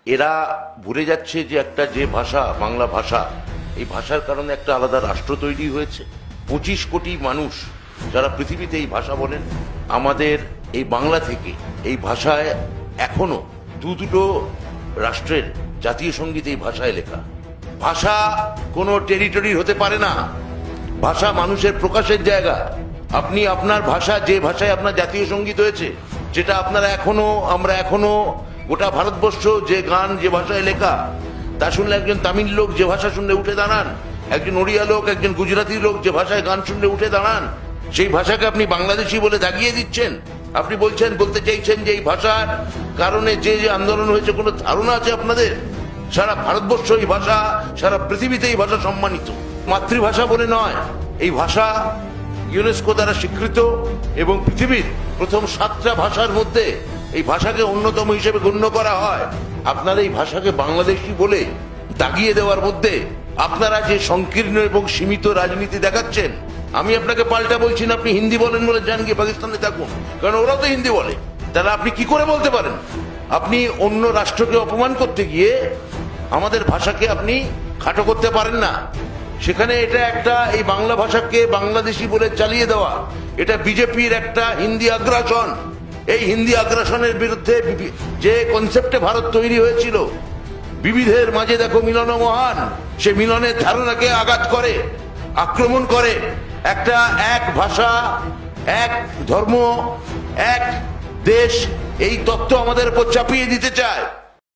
এরা ভুলে যাচ্ছে যে একটা যে ভাষা, বাংলা ভাষা, এই ভাষার কারণে একটা আলাদা রাষ্ট্র তৈরি হয়েছে। 25 কোটি মানুষ যারা পৃথিবীতে এই ভাষা বলেন, আমাদের এই বাংলা থেকে এই ভাষায় এখনো দুটো রাষ্ট্রের জাতীয় সঙ্গীত এই ভাষায় লেখা। ভাষা কোনো টেরিটরি হতে পারে না, ভাষা মানুষের প্রকাশের জায়গা। আপনি আপনার ভাষা, যে ভাষায় আপনার জাতীয় সঙ্গীত হয়েছে, যেটা আপনারা আমরা এখনো গোটা ভারতবর্ষ যে গান যে ভাষায় লেখা, তা শুনলে একজন তামিল লোক যে ভাষা শুনলে উঠে দাঁড়ান, একজন ওড়িয়া লোক, একজন গুজরাটি লোক যে ভাষায় গান শুনলে উঠে দাঁড়ান, সেই ভাষাকে আপনি বাংলাদেশি বলে দাগিয়ে দিচ্ছেন। আপনি বলতে চাইছেন যে এই ভাষার কারণে যে যে আন্দোলন হয়েছে, কোনো ধারণা আছে আপনাদের? সারা ভারতবর্ষ এই ভাষা, সারা পৃথিবীতে এই ভাষা সম্মানিত। মাতৃভাষা বলে নয়, এই ভাষা ইউনেস্কো দ্বারা স্বীকৃত এবং পৃথিবীর প্রথম 7টা ভাষার মধ্যে এই ভাষাকে অন্যতম হিসেবে গণ্য করা হয়। আপনারা এই ভাষাকে বাংলাদেশি বলে দাগিয়ে দেওয়ার মধ্যে আপনারা যে সংকীর্ণ এবং সীমিত রাজনীতি দেখাচ্ছেন, আমি আপনাকে পাল্টা বলছি না আপনি হিন্দি বলেন বলে যান গিয়ে পাকিস্তানে থাকুন, কারণ ওরাও তো হিন্দি বলে। তাহলে আপনি কি করে বলতে পারেন? আপনি অন্য রাষ্ট্রকে অপমান করতে গিয়ে আমাদের ভাষাকে আপনি খাটো করতে পারেন না। সেখানে এটা একটা, এই বাংলা ভাষাকে বাংলাদেশি বলে চালিয়ে দেওয়া, এটা বিজেপির একটা হিন্দি আগ্রাসন। এই হিন্দি আগ্রাসনের বিরুদ্ধে যে কনসেপ্টে ভারত তৈরি হয়েছিল, বিবিধের মাঝে দেখো মিলন মহান, সে মিলনের ধারণাকে আঘাত করে, আক্রমণ করে। একটা এক ভাষা, এক ধর্ম, এক দেশ, এই তত্ত্ব আমাদের উপর চাপিয়ে দিতে চায়।